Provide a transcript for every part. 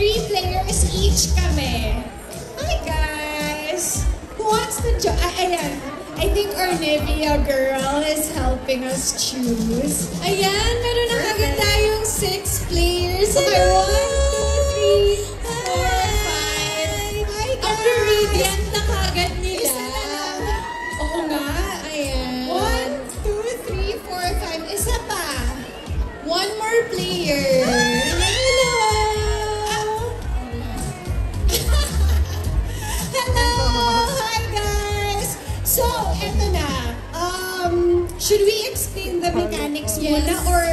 3 players each kami. Hi guys! Who wants to join? Ayan. I think our Nivea girl is helping us choose. Ayan, meron na agad tayong 6 players. Okay, Hello! 1, 2, 3, 4, 5. Hi guys! Ang radiant na kagad nila. Isa na lang. Oo nga. Ayan. 1, 2, 3, 4, 5. Isa pa. One more player. Hello! Hello! Hi guys! So, eto na. Should we explain the mechanics muna or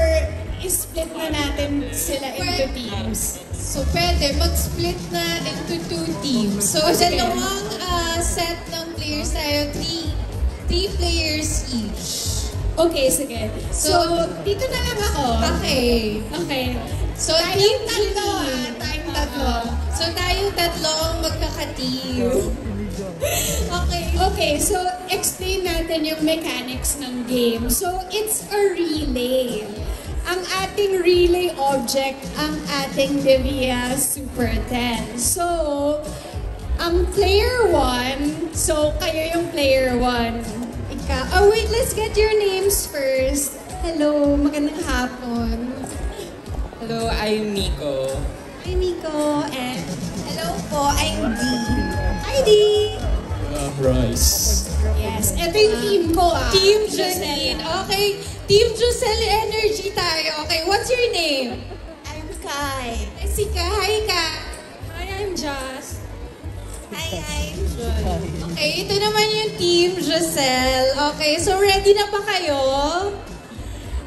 i-split na natin sila into teams? So, pwede mag-split na into 2 teams. So, sige. dalawang set ng players tayo, 3 players each. Okay, sige. So, dito na lang ako. Okay. Okay. So, Tayong team tatlo, Julie. tayong tatlo. So, tayong tatlong magkaka-team. Okay. Okay, so explain natin yung mechanics ng game. So, it's a relay. Ang ating relay object, ang ating Nivea Super 10. So, ang player 1, so kayo yung player 1. Oh wait, let's get your names first. Hello, magandang hapon. Hello, I'm Nico. Hi Nico, and Hello po, I'm Dee. hi Dee. Royce. Yes, ito yung team ko Team Janine. Okay. Team Giselle Energy tayo. Okay, what's your name? I'm Kai. Si Ka. Hi, Ka. Hi, I'm Joss. Hi, I'm Okay, ito naman yung Team Giselle. Okay, so ready na ba kayo?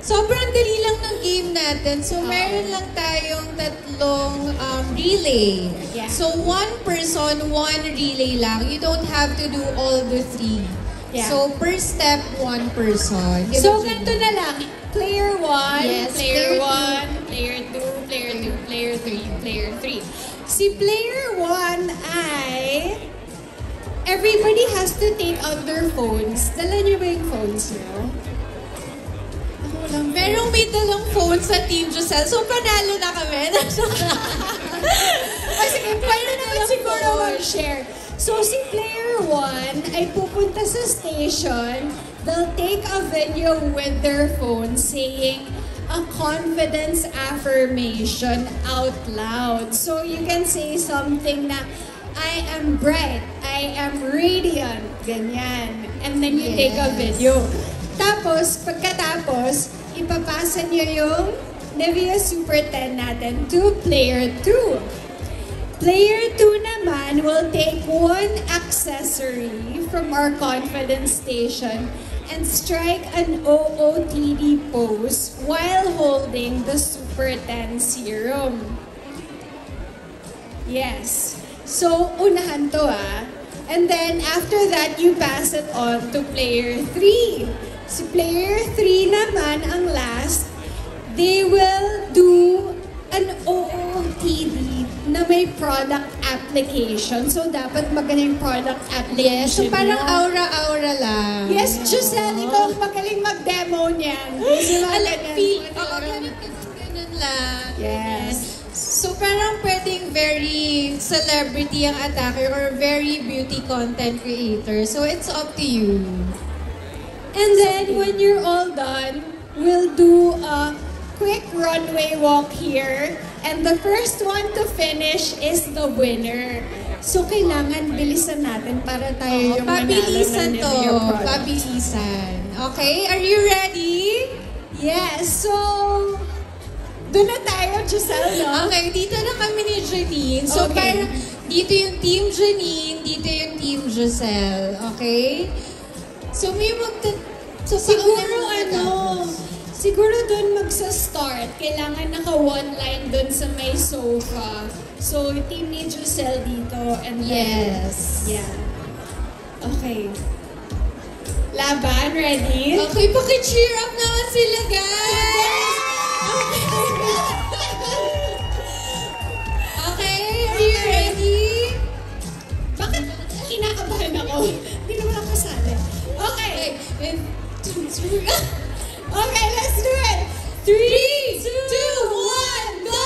Sobrang dali lang ng game natin. So, meron lang tayong tatlong relay. Yeah. So, 1 person, 1 relay lang. You don't have to do all the 3. Yeah. So, per step, 1 person. So, ganito na lang. Player 1, Yes, player player 1, player 2, player 2, player 3, player 3. Si player 1 ay... Everybody has to take out their phones. Dala niyo ba yung phones niyo? Ako lang. Merong may dalang phone sa Team Giselle. So, panalo na kami. Kasi pwede naman siguro mag-share. So, si player 1 ay pupunta sa station. They'll take a video with their phone saying a confidence affirmation out loud. So, you can say something na, I am bright, I am radiant, ganyan. And then you take a video. Tapos, pagkatapos, ipapasa niyo yung Nivea Super 10 natin to player 2. Player 2 naman will take 1 accessory from our confidence station and strike an OOTD pose while holding the Super 10 serum. Yes. So, unahan to And then, after that, you pass it on to player 3. Si player 3 naman, ang last, they will do an OOTD na may product application. So, dapat maganda yung product application. So, parang niya. aura-aura lang. Yes, Giselle, ikaw ang magaling mag-demo niyan. Kasi mga ganyan. Oo, ganun lang. Yes. So, parang pwedeng very celebrity ang attacker or very beauty content creator. So, it's up to you. And then, when you're all done, we'll do a quick runway walk here. And the first one to finish is the winner. So, kailangan bilisan natin para tayo yung manalo Pabilisan ng to. Nivea product. Pabilisan. Okay? Are you ready? Yes, so... Doon na tayo, Giselle, no? Okay, dito na kami ni Janine. So, Okay. parang dito yung Team Janine, dito yung Team Giselle. Okay? So, may So, siguro doon magsa-start. Kailangan naka one line doon sa may sofa. So, team ni Giselle dito. And then, Yes. yeah. Okay. Laban, ready? Okay, paki-cheer up naman sila, guys! Okay, are you ready? Bakit kinakabahan ako? Hindi naman ako kasali. Okay. Okay, let's do it. 3, 2, 1, go!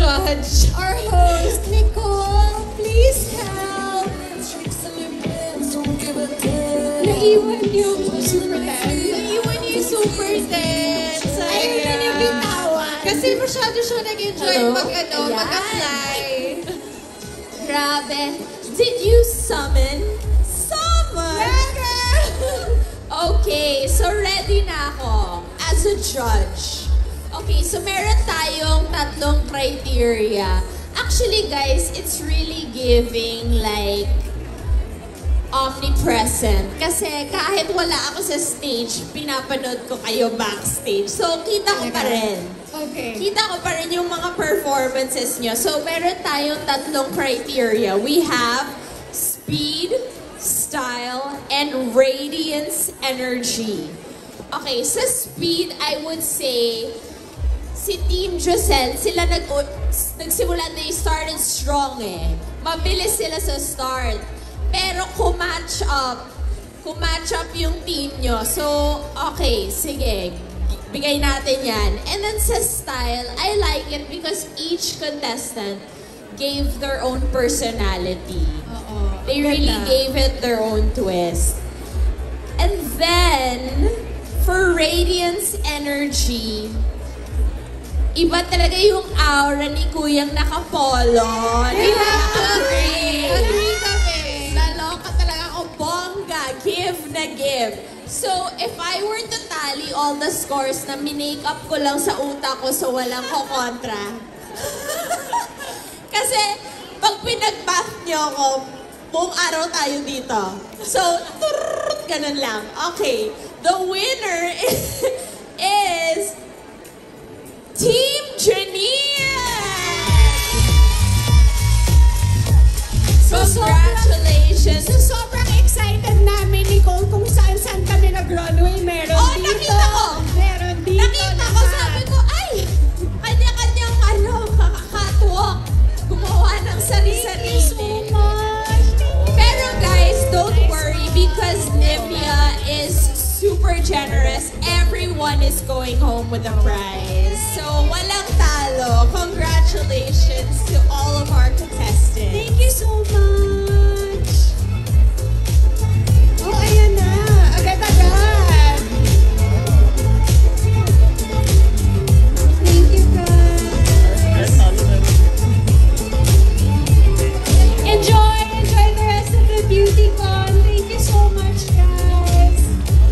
judge. Our host, Nicole, please help. Naiwan yung super dance. Naiwan niya yung super tense. Ayaw na niya bitawan. Kasi masyado siya nag-enjoy mag-apply. Grabe. Did you summon? Okay, so ready na ako as a judge. Okay, so meron tayong tatlong criteria. Actually, guys, it's really giving like omnipresent. Kasi kahit wala ako sa stage, pinapanood ko kayo backstage. So, kita ko pa rin. Okay. Kita ko pa rin yung mga performances nyo. So, meron tayong tatlong criteria. We have speed, style, and radiance energy. Okay, sa speed, I would say, si Team Giselle, sila nagsimula, they started strong eh. Mabilis sila sa start. Pero kumatch up yung team nyo. So, okay, sige, bigay natin yan. And then sa style, I like it because each contestant gave their own personality. They really gave it their own twist. And then, for radiance energy, iba talaga yung aura ni Kuyang nakapolo. Agree kami. Naloka talaga ako, bongga, give na give. So, if I were to tally all the scores na minake-up ko lang sa utak ko so walang kokontra. Kasi, pag pinag-math nyo ako, buong araw tayo dito. So, ganun lang. Okay, the winner is Team Janine! Congratulations! So, sobrang excited namin, Nicole, kung saan-saan kami nag-runway. Meron dito. Nakita ko! Meron dito. Nakita ko, sabi ko, ay! Kanya-kanyang catwalk. Gumawa ng sarili-sarili. Thank you so much. Pero guys, don't worry because Nivea is super generous. Everyone is going home with a prize. So, walang talo. Congratulations to all of our contestants. Thank you so much. Oh, ayan na. Agad-agad. Thank you, guys. Enjoy the rest of the beauty con. Thank you so much, guys.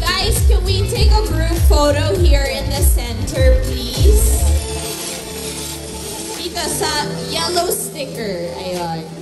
Guys, can we take a group photo here in the center, please? Dito sa yellow sticker. Ayun.